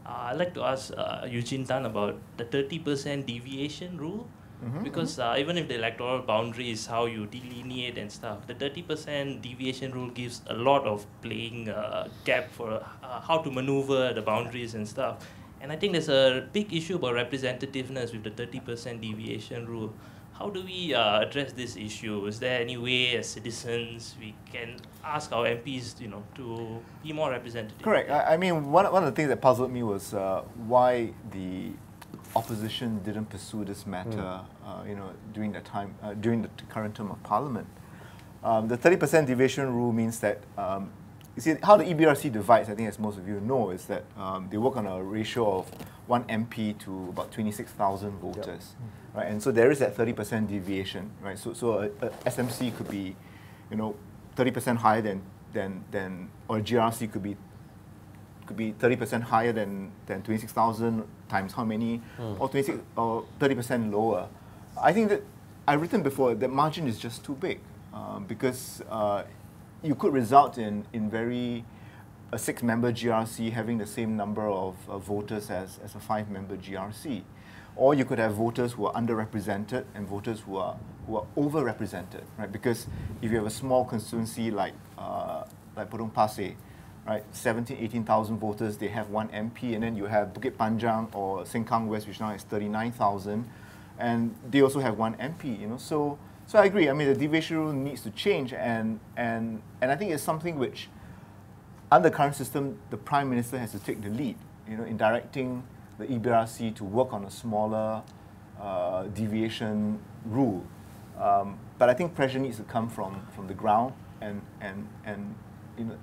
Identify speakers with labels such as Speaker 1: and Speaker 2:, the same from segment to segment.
Speaker 1: I'd like to ask Eugene Tan about the 30% deviation rule. Because even if the electoral boundary is how you delineate and stuff, the 30% deviation rule gives a lot of playing gap for how to maneuver the boundaries and stuff. And I think there's a big issue about representativeness with the 30% deviation rule. How do we address this issue? Is there any way as citizens we can ask our MPs, to be more representative?
Speaker 2: Correct. I mean, one of the things that puzzled me was why the opposition didn't pursue this matter, during the current term of Parliament. The 30% deviation rule means that, you see, how the EBRC divides, I think as most of you know, is that they work on a ratio of 1 MP to about 26,000 voters, right? And so there is that 30% deviation, right? So a SMC could be, 30% higher than, or a GRC could be 30% higher than 26,000 times how many, or 30% lower. I think that I've written before that margin is just too big because you could result in a 6-member GRC having the same number of voters as a 5-member GRC, or you could have voters who are underrepresented and voters who are overrepresented, right? Because if you have a small constituency like Potong Pasir, right, 17,000, 18,000 voters, they have 1 MP, and then you have Bukit Panjang or Sengkang West, which now has 39,000, and they also have 1 MP, So I agree. I mean, the deviation rule needs to change, and I think it's something which, under the current system, the Prime Minister has to take the lead, in directing the EBRC to work on a smaller deviation rule. But I think pressure needs to come from the ground, and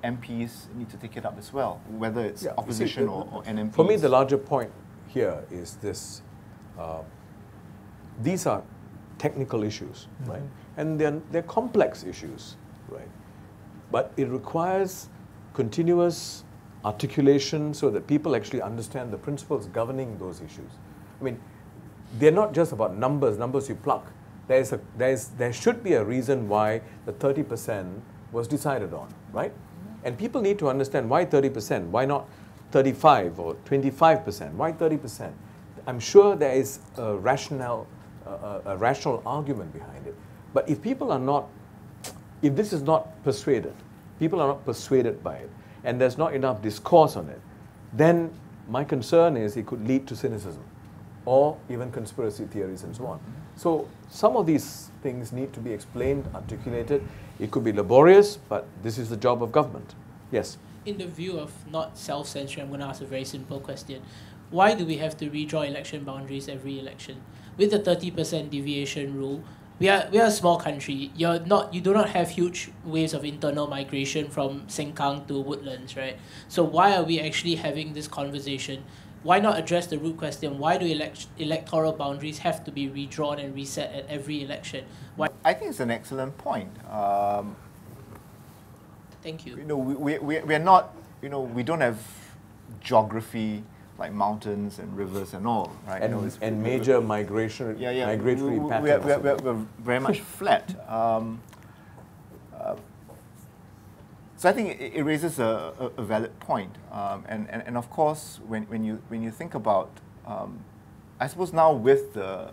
Speaker 2: MPs need to take it up as well, whether it's opposition or NMPs.
Speaker 3: For me, the larger point here is this. These are technical issues, right? And they're complex issues, right? But it requires continuous articulation so that people actually understand the principles governing those issues. I mean, they're not just about numbers you pluck. There should be a reason why the 30% was decided on, right? And people need to understand why 30%, why not 35 or 25%, why 30%? I'm sure there is a rational argument behind it. But if people are not, if this is not persuaded, people are not persuaded by it, and there's not enough discourse on it, then my concern is it could lead to cynicism or even conspiracy theories and so on. So some of these things need to be explained, articulated. It could be laborious, but this is the job of government. Yes?
Speaker 4: In the view of not self-censoring, I'm going to ask a very simple question. Why do we have to redraw election boundaries every election? With the 30% deviation rule, we are a small country. You do not have huge waves of internal migration from Sengkang to Woodlands, right? So why are we actually having this conversation? Why not address the root question? Why do electoral boundaries have to be redrawn and reset at every election? Why?
Speaker 2: I think it's an excellent point.
Speaker 4: Thank you.
Speaker 2: We are not, we don't have geography like mountains and rivers and all, right?
Speaker 3: And major migratory patterns.
Speaker 2: We're very much flat. So I think it raises a valid point. And of course, when you think about, I suppose now with the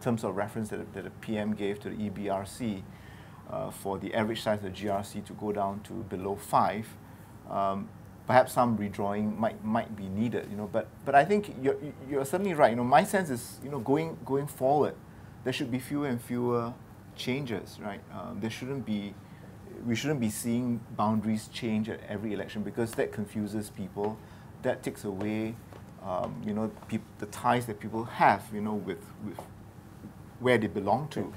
Speaker 2: terms of reference that the PM gave to the EBRC for the average size of the GRC to go down to below 5, perhaps some redrawing might be needed, But I think you're certainly right. My sense is, going forward, there should be fewer and fewer changes, right? We shouldn't be seeing boundaries change at every election because that confuses people. That takes away, the ties that people have, with where they belong to.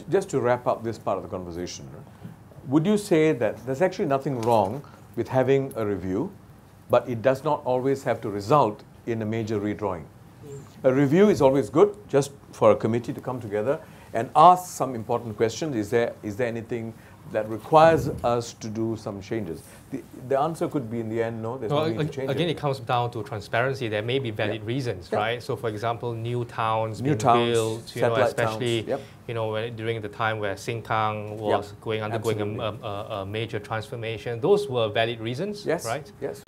Speaker 3: Just to wrap up this part of the conversation, would you say that there's actually nothing wrong with having a review, but it does not always have to result in a major redrawing? A review is always good, just for a committee to come together and ask some important questions. Is there anything that requires us to do some changes? The answer could be in the end, no, there's no need to change
Speaker 5: again,
Speaker 3: it.
Speaker 5: it comes down to transparency. There may be valid reasons, right? So, for example, new towns being
Speaker 3: towns,
Speaker 5: built, especially during the time where Sengkang was undergoing a major transformation. Those were valid reasons, right?
Speaker 3: Yes.